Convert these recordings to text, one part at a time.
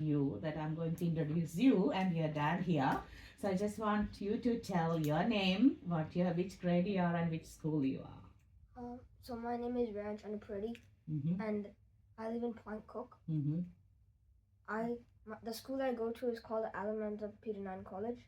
you that I'm going to introduce you and your dad here. So I just want you to tell your name, which grade you are, and which school you are. So my name is Rheyansh Annapureddy, and I live in Point Cook. The school I go to is called Alamanda Peter Nine College.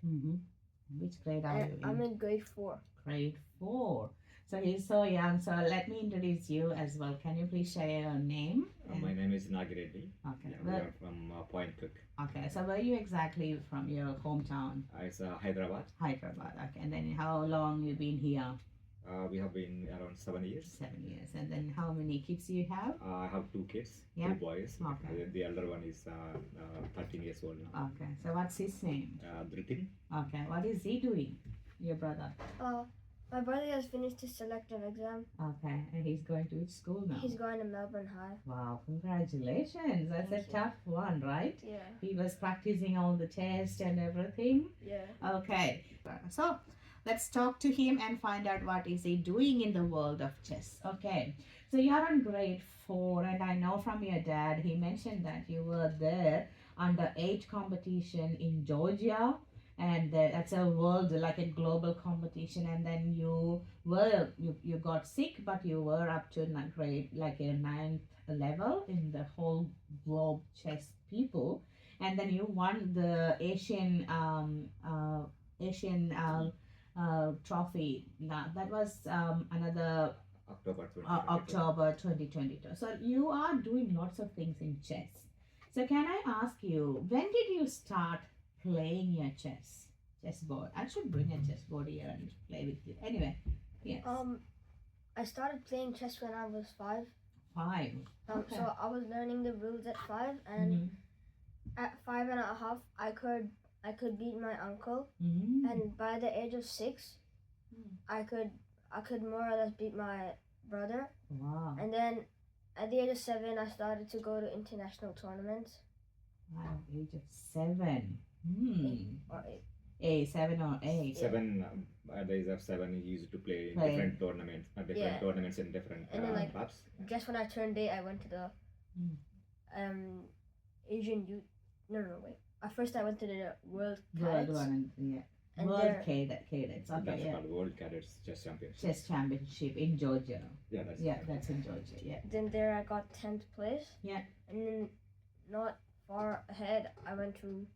Which grade are you in? I'm in grade 4. Grade 4. So he's so young. So let me introduce you as well. Can you please share your name? My name is Nagireddy. Okay. Yeah, we are from Point Cook. Okay. So where are you exactly from, your hometown? It's Hyderabad. Hyderabad. Okay. And then how long you been here? We have been around 7 years. 7 years. And then how many kids you have? I have 2 kids, Yeah. 2 boys. Okay. The elder one is 13 years old now. Okay. So what's his name? Dhritin. Okay. What is he doing? Your brother? My brother has finished his selective exam. Okay. And he's going to which school now? He's going to Melbourne High. Wow. Congratulations. That's Thank a you. tough one, right? Yeah. He was practicing all the tests and everything. Yeah. Okay. So let's talk to him and find out what is he doing in the world of chess. Okay. So you're in grade 4, and I know from your dad, he mentioned that you were there under 8 competition in Georgia, and that's a world, like a global competition, and then you got sick, but you were up to grade like a 9th level in the whole globe chess people, and then you won the Asian trophy. Now that was another October 2022. October 2022. So you are doing lots of things in chess. So can I ask you, when did you start playing your chessboard? I should bring a chessboard here and play with you. Anyway, yes. I started playing chess when I was 5. 5. Okay. So I was learning the rules at 5, and at 5.5, I could beat my uncle, and by the age of 6, I could more or less beat my brother. Wow. And then at the age of 7, I started to go to international tournaments. Wow, age of 7. 7 or 8. 7. At the age of 7, he used to play in different tournaments. Tournaments in different and then, clubs. Just when I turned 8, I went to the Asian Youth. No, wait. At first, I went to the World Cadets. And World Cadets. Okay, That's called World Cadets Chess Championship. Chess Championship in Georgia. Yeah, that's in Georgia. Yeah. Then there I got 10th place. Yeah. And then not far ahead, I went to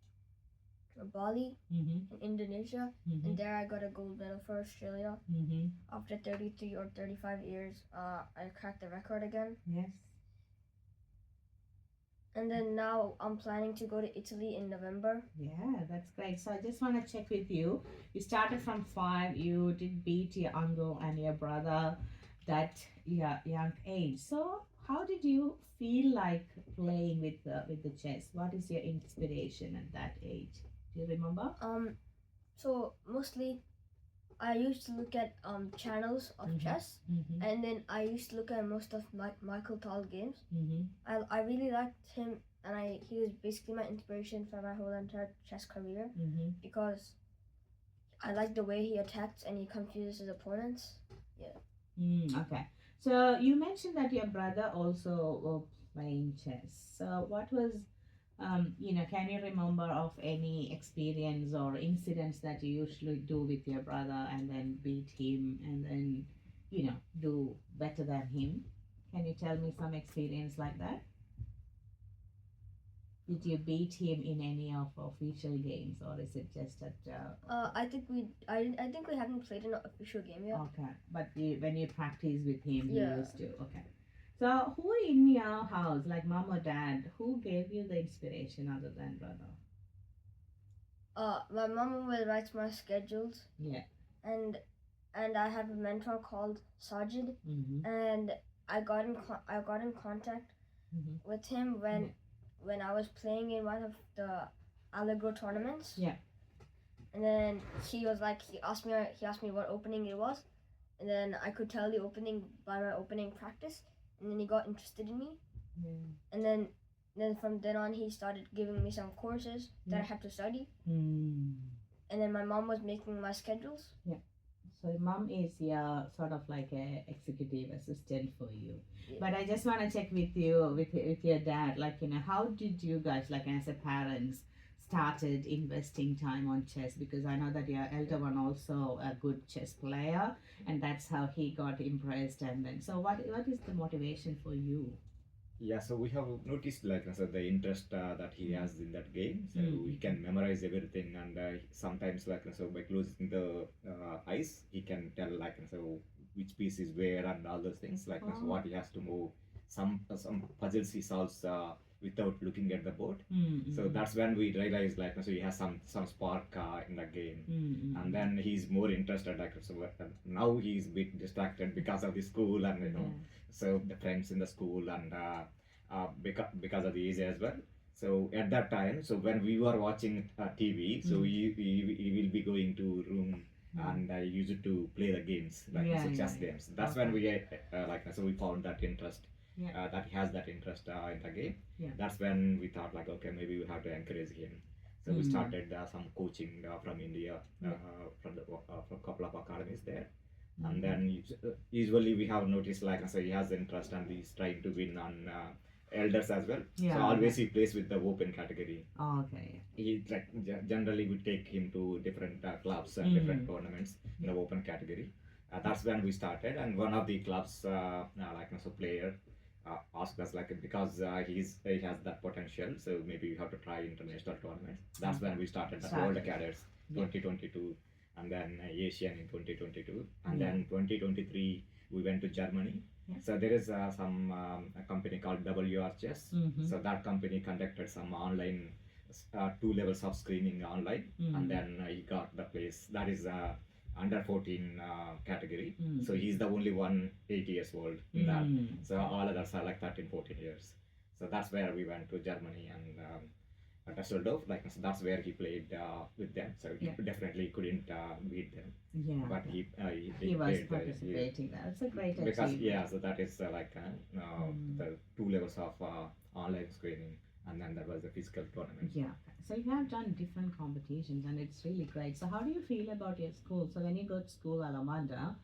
Bali in Indonesia, and there I got a gold medal for Australia. After 33 or 35 years, I cracked the record again. Yes. And then now I'm planning to go to Italy in November. Yeah, that's great. So I just want to check with you. You started from 5. You did beat your uncle and your brother that young age. So how did you feel like playing with the chess? What is your inspiration at that age? Do you remember? So mostly I used to look at channels of chess, and then I used to look at most of Michael Tal games. I really liked him, and he was basically my inspiration for my whole entire chess career, because I like the way he attacks and he confuses his opponents. Yeah. Okay. So you mentioned that your brother also was playing chess. So what was can you remember of any experience or incidents that you usually do with your brother and then beat him and then, do better than him? Can you tell me some experience like that? Did you beat him in any of official games, or is it just at? I think we haven't played an official game yet. Okay, but when you practice with him, Yeah. you used to. Okay. So, who in your house, like mom or dad, who gave you the inspiration other than brother? My mom will write my schedules. Yeah. And I have a mentor called Sajid, and I got in contact with him when I was playing in one of the Allegro tournaments. Yeah. And then he asked me what opening it was, and then I could tell the opening by my opening practice. And then he got interested in me, and then from then on he started giving me some courses that I had to study. And then my mom was making my schedules. Yeah. So your mom is your sort of like a executive assistant for you. Yeah. But I just want to check with you, with your dad, like, how did you guys, like, as a parents, started investing time on chess? Because I know that your elder one also a good chess player, and that's how he got impressed. And then, so what is the motivation for you? Yeah, so we have noticed like so the interest that he has in that game. So Mm. he can memorize everything, and sometimes like so by closing the eyes, he can tell like so which piece is where and all those things like so Oh. what he has to move. Some puzzles he solves without looking at the board. So that's when we realize like so he has some spark in the game. And then he's more interested like so now he's a bit distracted because of the school and so the friends in the school and because of the age as well. So at that time, so when we were watching TV, so we will be going to room and I used to play the games like so chess games. That's when we like so we found that interest. That he has that interest in the game. That's when we thought like okay maybe we have to encourage him. So we started some coaching from India from a couple of academies there. And then usually we have noticed like so he has interest and he's trying to win on elders as well. So always he plays with the open category. Okay. He like generally we take him to different clubs and different tournaments in the open category. That's when we started, and one of the clubs like so player asked us like because he has that potential, so maybe we have to try international tournaments. That's when we started the World Cadets 2022, and then Asian in 2022, and then 2023 we went to Germany. So there is some a company called WR Chess. So that company conducted some online 2 levels of screening online, and then he got the place. That is under 14 category. So he's the only one 8 years old in that. So all others are like 13, 14 years. So that's where we went to Germany and Düsseldorf. Like so that's where he played with them. So he definitely couldn't beat them. But he was played participating. That's a great because achievement. so that is like the 2 levels of online screening, and then there was a physical tournament. So you have done different competitions, and it's really great. So how do you feel about your school? So when you go to school, Alamanda,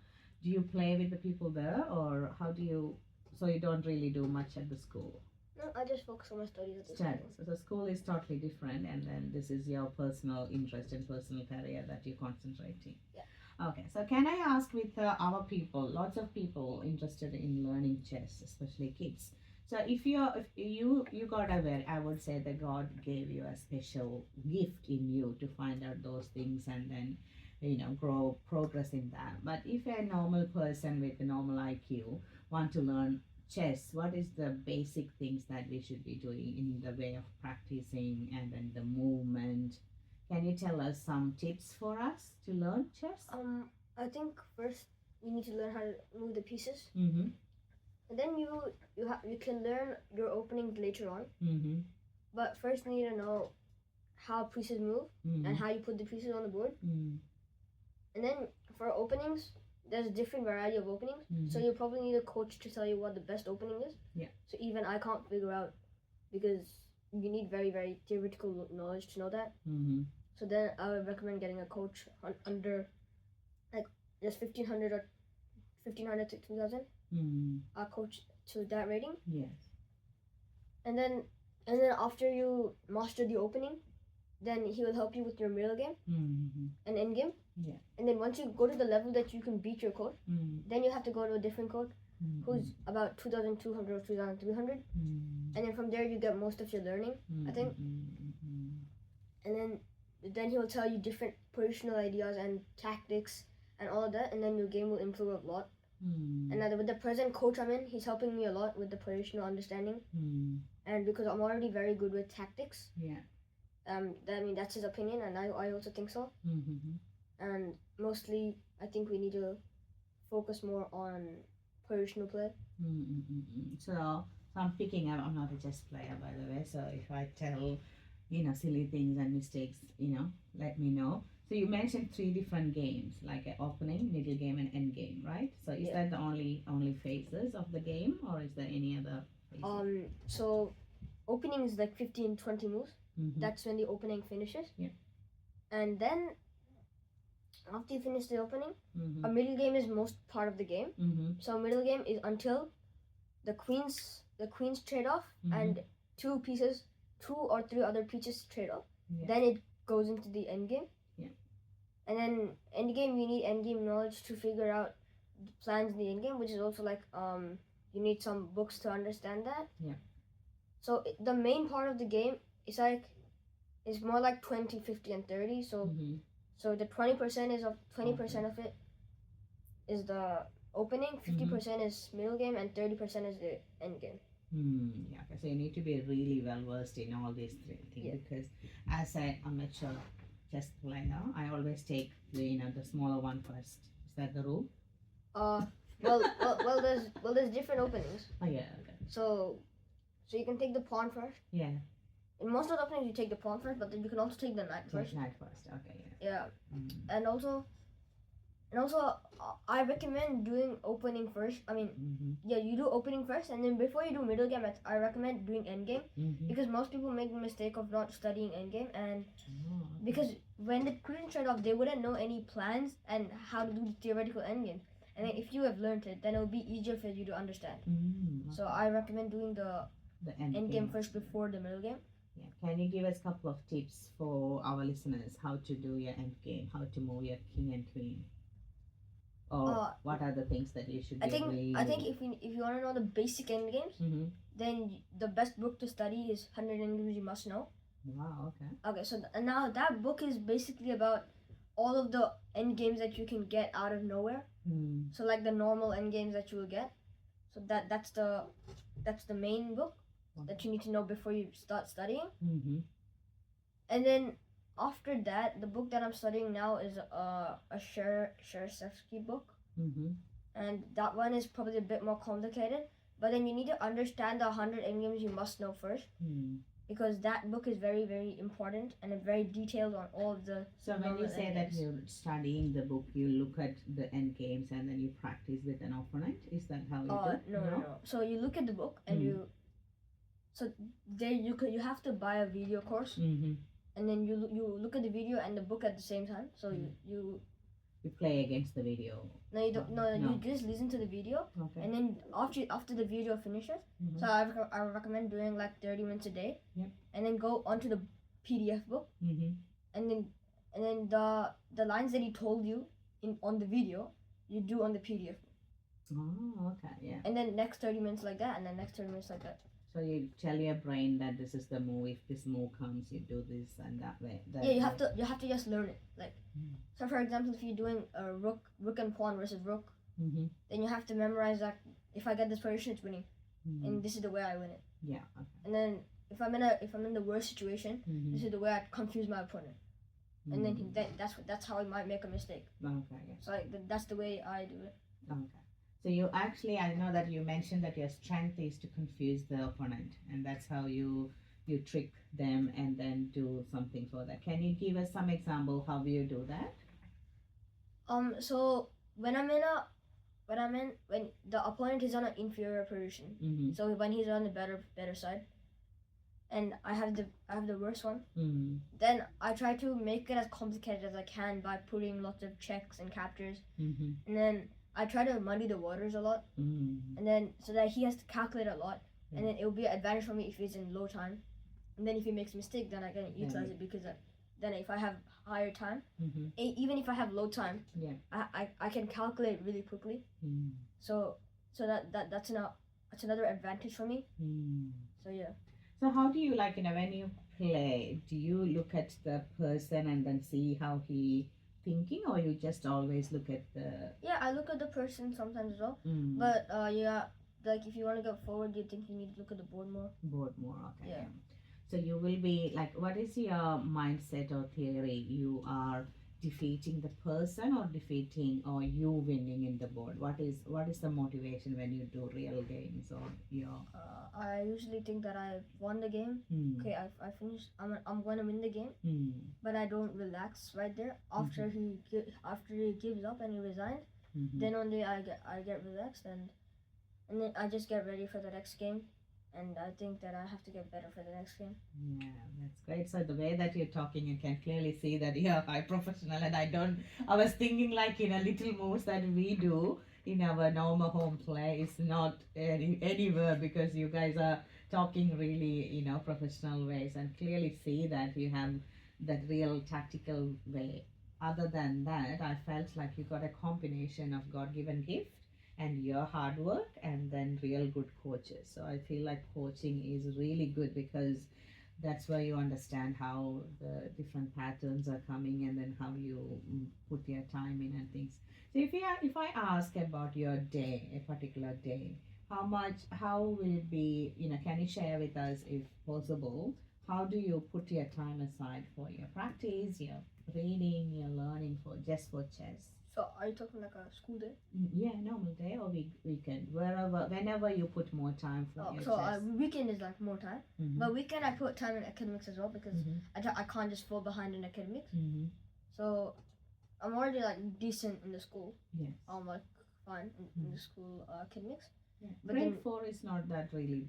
do you play with the people there, or how do you? So you don't really do much at the school. No, I just focus on my studies at the Studies. school. So the school is totally different, and then this is your personal interest and personal career that you're concentrating. Yeah. Okay, so can I ask with our people, lots of people interested in learning chess, especially kids. So if you got aware, I would say that God gave you a special gift in you to find out those things and then grow progress in that. But if a normal person with a normal IQ want to learn chess, what is the basic things that we should be doing in the way of practicing and then the movement? Can you tell us some tips for us to learn chess? I think first you need to learn how to move the pieces. And then you can learn your openings later on. But first you need to know how pieces move and how you put the pieces on the board. And then for openings, there's a different variety of openings. So you probably need a coach to tell you what the best opening is. So even I can't figure out because you need very, very theoretical knowledge to know that. So then I would recommend getting a coach under like just 1500 or 1500 to 2000. A coach to that rating. And then after you master the opening, then he will help you with your middle game and end game. And then once you go to the level that you can beat your coach, then you have to go to a different coach who's about 2200 or 2300. And then from there you get most of your learning, I think. And then he'll tell you different positional ideas and tactics and all of that, and then your game will improve a lot. And now with the present coach I'm in, he's helping me a lot with the positional understanding. And because I'm already very good with tactics. I mean that's his opinion, and I also think so. And mostly I think we need to focus more on positional play. So I'm picking up. I'm not a chess player, by the way. So if I tell silly things and mistakes, let me know. So you mentioned 3 different games, like an opening, middle game, and end game, right? So is that the only phases of the game, or is there any other phases? So opening is like 15, 20 moves. That's when the opening finishes. And then after you finish the opening, Mm-hmm. a middle game is most part of the game. Mm-hmm. So middle game is until the queens trade off Mm-hmm. and two or three other pieces trade off. Yeah. Then it goes into the end game. Yeah. And then end game, you need end game knowledge to figure out the plans in the end game, which is also like you need some books to understand that. Yeah. So the main part of the game is more like 20, 50, and 30. So Mm-hmm. so the 20% of it is the opening, 50% is middle game, and 30% is the end game. Yeah, okay. So you need to be really well versed in all these three things, Yeah. because as an amateur chess player, I always take the smaller one first. Is that the rule? There's different openings. Oh yeah, okay. So you can take the pawn first. Yeah. In most of the openings, you take the pawn first, but then you can also take the knight first. Knight first. Okay. Yeah. Yeah, Mm. and also, I recommend doing opening first. I mean, Mm-hmm. yeah, you do opening first, and then before you do middle game, I recommend doing end game, Mm-hmm. because most people make the mistake of not studying end game, and Oh, okay. because when the queen trade off, they wouldn't know any plans and how to do the theoretical end game. And then if you have learned it, then it will be easier for you to understand. So I recommend doing the end game first before the middle game. Yeah. Can you give us a couple of tips for our listeners how to do your end game, how to move your king and queen? Or what are the things that you should be I think really... if you want to know the basic end games, Mm-hmm. then the best book to study is 100 End Games You Must Know. Wow, okay. Okay, so now that book is basically about all of the end games that you can get out of nowhere. Mm. So like the normal end games that you will get. So that's the main book that you need to know before you start studying. Mm-hmm. And then after that, the book that I'm studying now is a Shershevsky book, Mm-hmm. and that one is probably a bit more complicated. But then you need to understand the 100 end games you must know first, Mm. because that book is very, very important and very detailed on all of the. So when you say that you're studying the book, you look at the end games and then you practice with an opponent. Is that how you do? No. So you look at the book and you have to buy a video course, Mm-hmm. and then you look at the video and the book at the same time. So you You play against the video. no, you don't. No, you just listen to the video, Okay. and then after the video finishes. Mhm. So I recommend doing like 30 minutes a day. Yep. And then go onto the PDF book, Mm-hmm. and then the lines that he told you on the video, you do on the PDF book. Oh, okay, yeah. And then next 30 minutes like that, and then next 30 minutes like that. So you tell your brain that this is the move. If this move comes, you do this and that way. Yeah, you have to just learn it. Like, Mm. so for example, if you're doing a rook and pawn versus rook, Mm-hmm. then you have to memorize that if I get this position, it's winning, Mm-hmm. and this is the way I win it. Yeah. Okay. And then if I'm in the worst situation, Mm-hmm. this is the way I confuse my opponent, and then that's how I might make a mistake. Okay. Yeah. So that's the way I do it. Okay. So you actually, I know that you mentioned that your strength is to confuse the opponent, and that's how you trick them and then do something for that. Can you give us some example how you do that? So when the opponent is on an inferior position, Mm-hmm. so when he's on the better side, and I have the worst one, Mm-hmm. then I try to make it as complicated as I can by putting lots of checks and captures, Mm-hmm. and then I try to muddy the waters a lot, Mm-hmm. and then so that he has to calculate a lot, Yeah. and then it will be an advantage for me if he's in low time, and then if he makes a mistake, then I can utilize it, because then if I have higher time, Mm-hmm. even if I have low time, Yeah. I can calculate really quickly. Mm-hmm. So that's another advantage for me. Mm. So yeah. So how do you when you play, do you look at the person and then see how he thinking, or you just always look at the... Yeah, I look at the person sometimes as well. Mm. But yeah, like if you want to go forward, you think you need to look at the board more. Board more, okay. Yeah. So you will be what is your mindset or theory? You are defeating the person or you winning in the board? What is the motivation when you do real games or your... I usually think that I won the game. Mm. Okay, I finished. I'm gonna win the game. Mm. But I don't relax right there. After he gives up and he resigned, Mm-hmm. then only I get relaxed, and then I just get ready for the next game. and I think that I have to get better for the next game. Yeah, that's great. So the way that you're talking, you can clearly see that you're high professional. And I was thinking like little moves that we do in our normal home play is not anywhere because you guys are talking really, professional ways and clearly see that you have that real tactical way. Other than that, I felt like you got a combination of God-given gift and your hard work and then real good coaches. So I feel like coaching is really good because that's where you understand how the different patterns are coming and then how you put your time in and things. So if I ask about your day, a particular day, how will it be, can you share with us if possible, how do you put your time aside for your practice, your reading, your learning for just for chess? So are you talking like a school day? Yeah, normal day or weekend, whenever you put more time for your So chess. weekend is like more time, Mhm. but weekend I put time in academics as well because Mhm. I can't just fall behind in academics. Mhm. So I'm already like decent in the school. Yes. I'm like fine in the school academics. Yeah. But Grade then 4 is not that really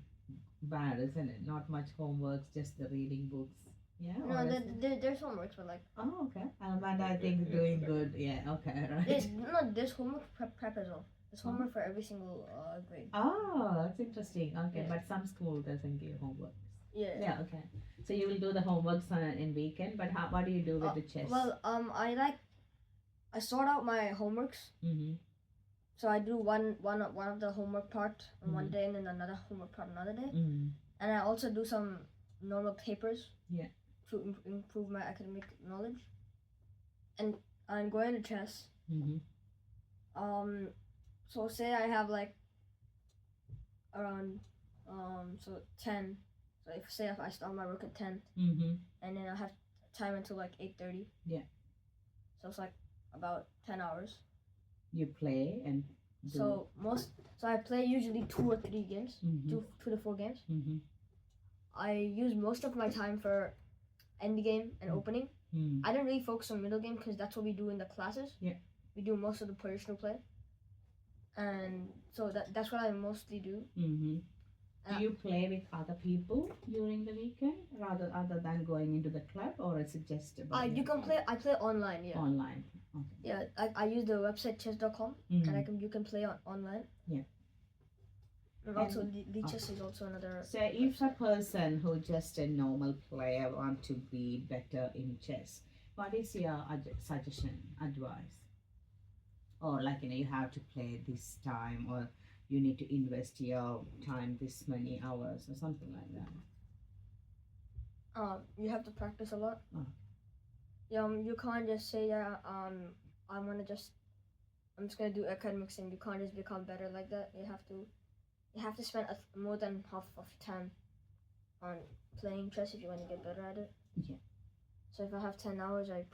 bad, isn't it? Not much homework, just the reading books. Yeah. no, Or is it? there's homework, but like Oh, okay. Amanda, I think doing good. Yeah. Okay. Right. there's homework prep as well. There's homework for every single grade. Oh, that's interesting. Okay, Yeah. but some school doesn't give homework. Yeah. Yeah. Okay. So you will do the homeworks in weekend, but what do you do with the chess? Well, I sort out my homeworks. Mm-hmm. So I do one of the homework part on one day and then another homework part another day. Mm-hmm. And I also do some normal papers. Yeah. To improve my academic knowledge. And I'm going to chess. Mm-hmm. So say I have like around 10. So if I start my work at 10. Mm-hmm. And then I have time until like 8:30. Yeah. So it's like about 10 hours. You play and do. So I play usually 2 or 3 games, Mm-hmm. 2 to 4 games. Mm-hmm. I use most of my time for end game and opening. Mm-hmm. I don't really focus on middle game because that's what we do in the classes. Yeah. We do most of the positional play, and so that's what I mostly do. Mm-hmm. Do you play with other people during the weekend rather other than going into the club, or is it just about? You can play. I play online. Yeah. Online. Okay. Yeah, I use the website chess.com Mm-hmm. and you can play online. Yeah. And also Lichess is also another. So if a person who just a normal player want to be better in chess, what is your suggestion, advice? Or like you have to play this time, or you need to invest your time this many hours, or something like that. You have to practice a lot. Oh. You can't just say that I'm just gonna do academics and you can't just become better like that. You have to spend more than half of time on playing chess if you want to get better at it. Yeah. So if I have 10 hours, I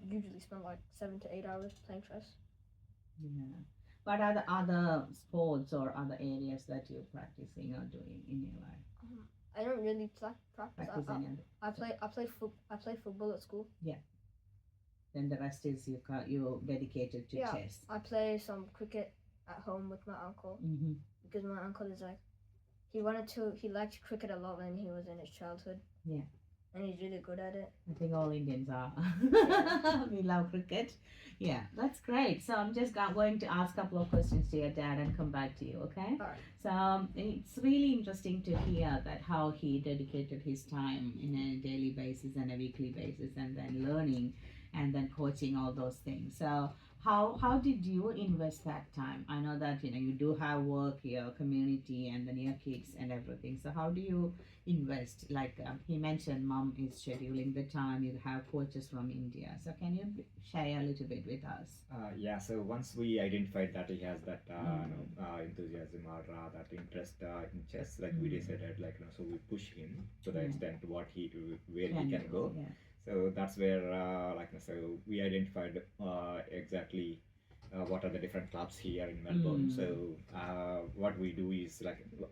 usually spend like 7 to 8 hours playing chess. Yeah. What are the other sports or other areas that you're practicing or doing in your life? I don't really practice. I play football at school. Yeah. Then the rest is you're dedicated to chess. I play some cricket at home with my uncle. Mm-hmm. Because my uncle is like, he liked cricket a lot when he was in his childhood. Yeah. And he's really good at it. I think all Indians are. We love cricket. Yeah, that's great. So I'm just going to ask a couple of questions to your dad and come back to you, okay? All right. So it's really interesting to hear that how he dedicated his time in a daily basis and a weekly basis and then learning and then coaching, all those things. So how did you invest that time? I know that you do have work, your community and then your kids and everything. So how do you invest? Like he mentioned, mom is scheduling the time. You have coaches from India. So can you share a little bit with us? Yeah. So once we identified that he has that enthusiasm or that interest in chess, like we decided, so we push him to the extent where he can go. Yeah. So that's where, so we identified exactly what are the different clubs here in Melbourne. So what we do is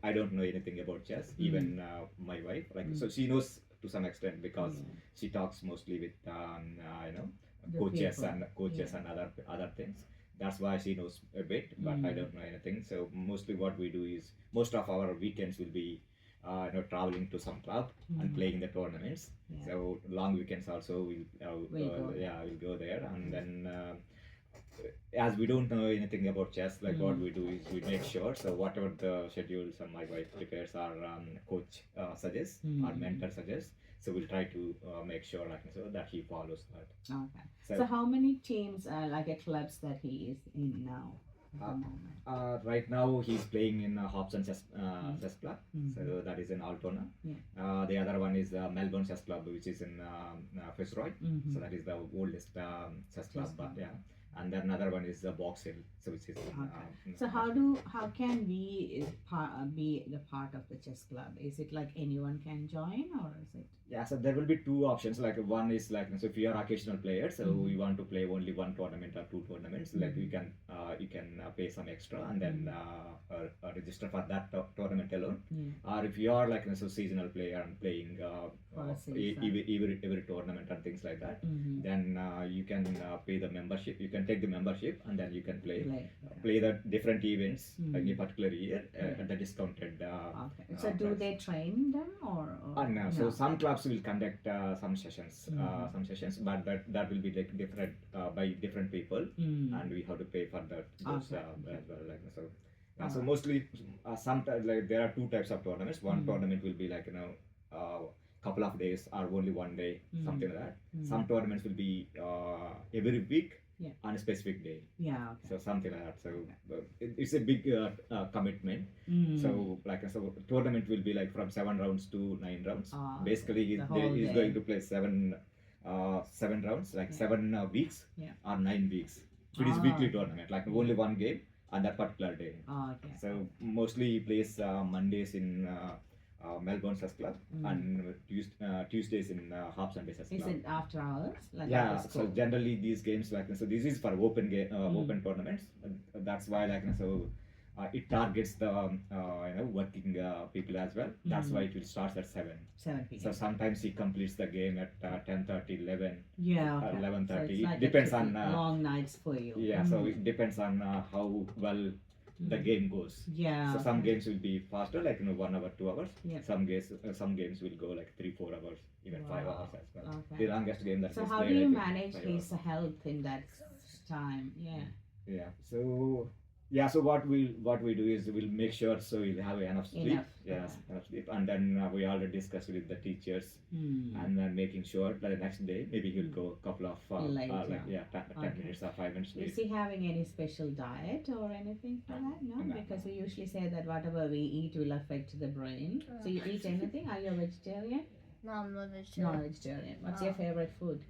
I don't know anything about chess. Even my wife, so she knows to some extent because she talks mostly with coaches and other things. That's why she knows a bit, but I don't know anything. So mostly what we do is most of our weekends will be traveling to some club and playing the tournaments. Yeah. So long weekends also We'll go. we'll go there, and then as we don't know anything about chess, like what we do is we make sure, so whatever the schedules my wife prepares, our coach suggests, our mentor suggests, so we'll try to make sure like so that he follows that. Okay. So how many teams, like clubs that he is in now? At the moment? Right now he's playing in Hobson Chess Club, so that is in Altona. Yeah. The other one is Melbourne Chess Club, which is in Fitzroy. So that is the oldest chess club. But yeah, and then another one is Box Hill, so which is. So how can we be the part of the chess club? Is it like anyone can join, or is it? Yeah, so there will be two options. Like one is like, so if you are occasional player, so we want to play only one tournament or two tournaments, like you can pay some extra and then register for that tournament alone. Or if you are like so seasonal player and playing every tournament and things like that, then you can pay the membership. You can take the membership and then you can play the different events in a particular year at the discounted. Okay. So do they train them or no? So some clubs will conduct some sessions, but that will be like different by different people, and we have to pay for that those, as well. Like so. So mostly, sometimes like there are two types of tournaments. One tournament will be like couple of days or only one day, something like that. Some tournaments will be every week on a specific day. Yeah. Okay. So something like that. So it's a big commitment. So like so tournament will be like from 7 rounds to 9 rounds. Basically, he's going to play seven rounds, like 7 weeks or 9 weeks. So it is weekly tournament, like only one game on that particular day. Okay. So mostly he plays Mondays in Melbourne Chess Club and Tuesdays in Hobson Chess Club. Is it after hours? Like Yeah, so generally these games like so this is for open open tournaments. That's why like so it targets the working people as well. That's why it will start at 7 p.m. So sometimes he completes the game at 10:30, 11. Yeah, okay. 11:30. So it's like it depends on long nights for you. Yeah, so it depends on how well the game goes. Yeah. So some games will be faster, like 1 hour, 2 hours. Yeah. Some games will go like 3-4 hours, even 5 hours as well. Okay. The longest game that. So is how played, do you I think, manage 5 his hours. health in that time? Yeah. Yeah. So what we do is we'll make sure so he'll have enough sleep. Enough sleep, and then we already discussed with the teachers, and then making sure that the next day maybe he'll go a couple of 10 minutes or 5 minutes late. Is he having any special diet or anything for that? No, because we usually say that whatever we eat will affect the brain. So you eat anything? Are you a vegetarian? No, I'm not vegetarian. Not vegetarian. What's your favorite food?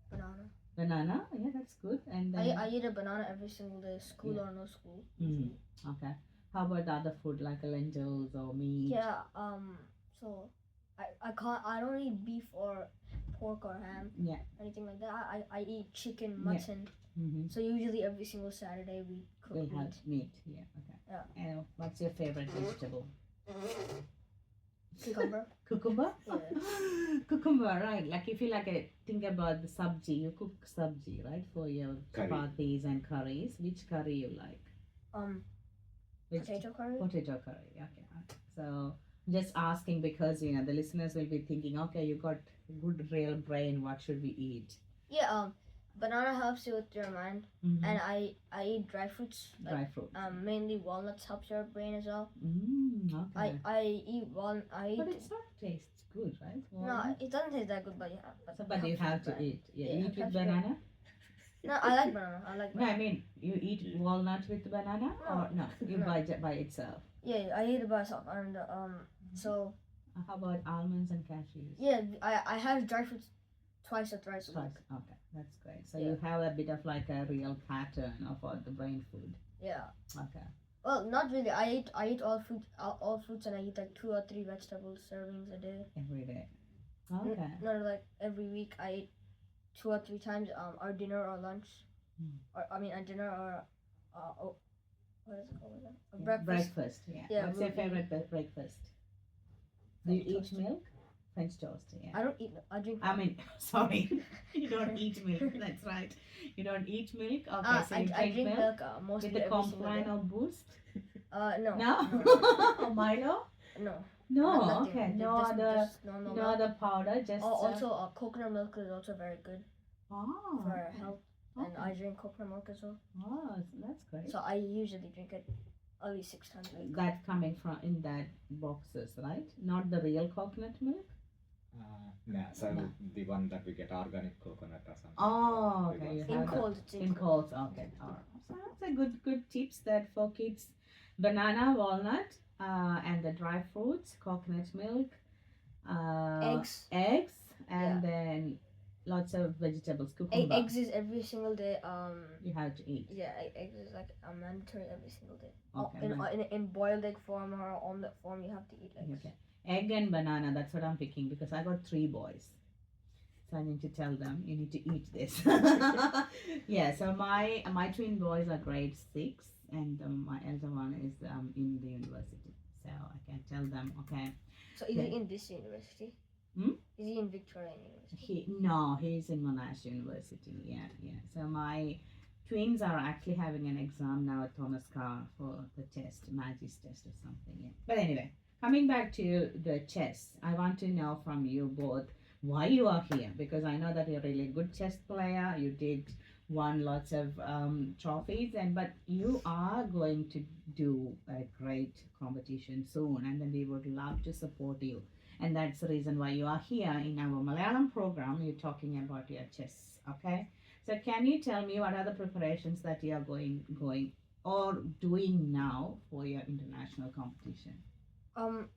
Banana. Banana? Yeah, that's good. And then I eat a banana every single day, school or no school. Okay. How about the other food like lentils or meat? Yeah. So I don't eat beef or pork or ham. Yeah. Anything like that. I eat chicken, mutton. Mm-hmm. So usually every single Saturday we cook We'll meat. have meat. Yeah. Okay. Yeah. And what's your favorite vegetable? Cucumber. Cucumber? Yeah. Cucumber, right. Like if you think about the sabji, you cook sabji, right? For your Curry. chapatis and curries. Which curry you like? Potato curry. Potato curry, okay. So just asking because the listeners will be thinking, okay, you got good real brain, what should we eat? Yeah, banana helps you with your mind, and I eat dry fruits. Dry fruit. Mainly walnuts helps your brain as well. Okay. I eat walnut. But it's not tastes good, right? No, it doesn't taste that good, but yeah. But you have to eat. Yeah, Yeah, eat it with helps your banana. No, I like banana. No, I mean you eat walnut with banana or no? You No. buy it by itself. Yeah, I eat it by myself, and so How about almonds and cashews? yeah, I have dry fruits twice or thrice a week. Twice. Okay, that's great. So Yeah. you have a bit of like a real pattern of the brain food. Yeah. Okay. Well, not really. I eat all fruits, and I eat like 2 or 3 vegetable servings a day. Every day. Okay. Not like every week. I eat 2 or 3 times. Or dinner or lunch, or I mean a dinner or what is it called again? A breakfast. Breakfast. Yeah. Yeah, What's your roti. favorite breakfast? Do you French eat toast. milk? French toast. Yeah. I don't eat. I drink. I mean, sorry, you don't eat milk. That's right. You don't eat milk. Okay, so you I drink milk mostly with the every single Complan day. or Boost? No. No. Or Milo? No. No, Nothing. okay. Just normal No milk. other powder, just. Also, coconut milk is also very good Oh, for okay. health, and Okay. I drink coconut milk as well. Oh, that's great. So I usually drink it at least 6 times a week. That's coming from in that boxes, right? Not the real coconut milk. Yeah, so No. the one that we get organic coconut or something. Oh, the okay. ones You that- In have the- cold, it's in cold. Okay. All right. So that's a good tips that for kids. Banana, walnut, and the dry fruits, coconut milk, eggs, and then lots of vegetables, cucumber. Eggs is every single day. You have to eat. Yeah, eggs is like a mandatory every single day. Okay. In boiled egg form or omelette form, you have to eat eggs. Okay. Egg and banana. That's what I'm picking because I got 3 boys. So I need to tell them you need to eat this. Yeah. So my twin boys are grade 6, and my elder one is in the university. So I can tell them, okay. So is Yeah. he in this university? Hmm? Is he in Victoria University? He's in Monash University. Yeah, yeah. So my twins are actually having an exam now at Thomas Carr for the test, Magis test or something. Yeah. But anyway, coming back to the chess, I want to know from you both why you are here, because I know that you're a really good chess player. You did won lots of trophies, but you are going to do a great competition soon, and then we would love to support you. And that's the reason why you are here in our Malayalam program. You're talking about your chess, okay? So can you tell me what are the preparations that you are going or doing now for your international competition?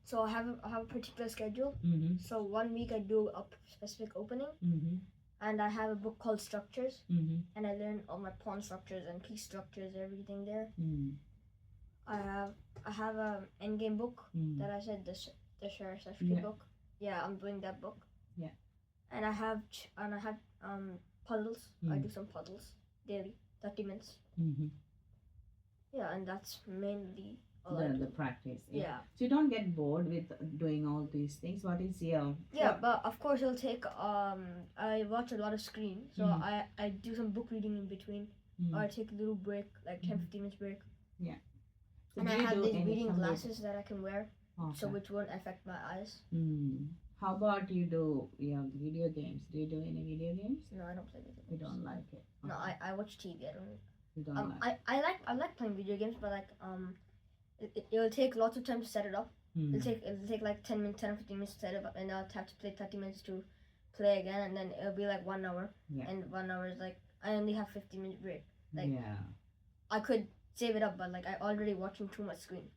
So I have a particular schedule. Mm-hmm. So 1 week I do a specific opening, Mm-hmm. and I have a book called Structures, Mm-hmm. and I learn all my pawn structures and piece structures, everything there. Mm-hmm. I have a endgame book Mm-hmm. that I said the Sheriff Yeah. book. Yeah, I'm doing that book. Yeah. And I have puzzles. I Mm. do some puzzles daily, 30 minutes. Mm-hmm. Yeah, and that's mainly all I The do. practice. Yeah. So you don't get bored with doing all these things. What is your Yeah, but of course it'll take I watch a lot of screen, so Mhm. I do some book reading in between, Mm. or I take a little break, like 10 Mhm. 15 minutes break. So And do I you have do these any reading kind of- glasses that I can wear, so Okay. which won't affect my eyes. How about you do video games? Do you do any video games? No, I don't play video You games. don't like it. No, Okay. I watch TV. I don't. You don't like. I like playing video games, but like it'll take lots of time to set it up. Mm. It'll take like 10 minutes, 10 or 15 minutes to set it up, and I'll have to play 30 minutes to play again, and then it'll be like 1 hour, Yeah. and 1 hour is like I only have 15 minute break. Like Yeah. I could save it up, but like I already watching too much screen,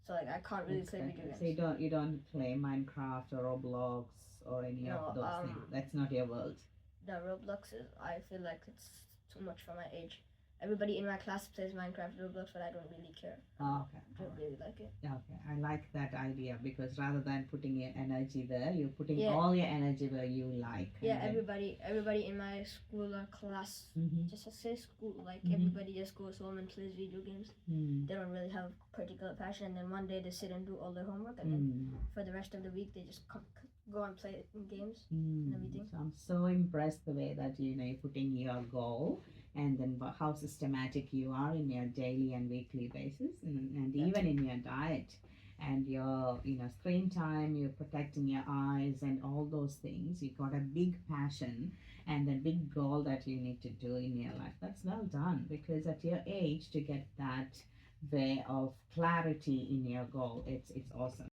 so like I can't really play video Exactly. games. So you don't play Minecraft or Roblox or any No, of those things. That's not your world. The Roblox is I feel like it's too much for my age. Everybody in my class plays Minecraft, Roblox, but I don't really care. Oh, okay. I don't really like it. Okay. I like that idea because rather than putting your energy there, you're putting Yeah. all your energy where you like. Yeah, everybody in my school or class, Mm-hmm. just say school, like Mhm. everybody just goes home and plays video games. Mm. They don't really have particular passion, and then one day they sit and do all their homework, and then Mm. for the rest of the week they just go and play games. Mm. everything. So I'm so impressed the way that you're putting your goal and then how systematic you are in your daily and weekly basis, and even in your diet and your screen time. You're protecting your eyes and all those things. You got a big passion and a big goal that you need to do in your life. That's well done, because at your age to get that way of clarity in your goal, it's awesome.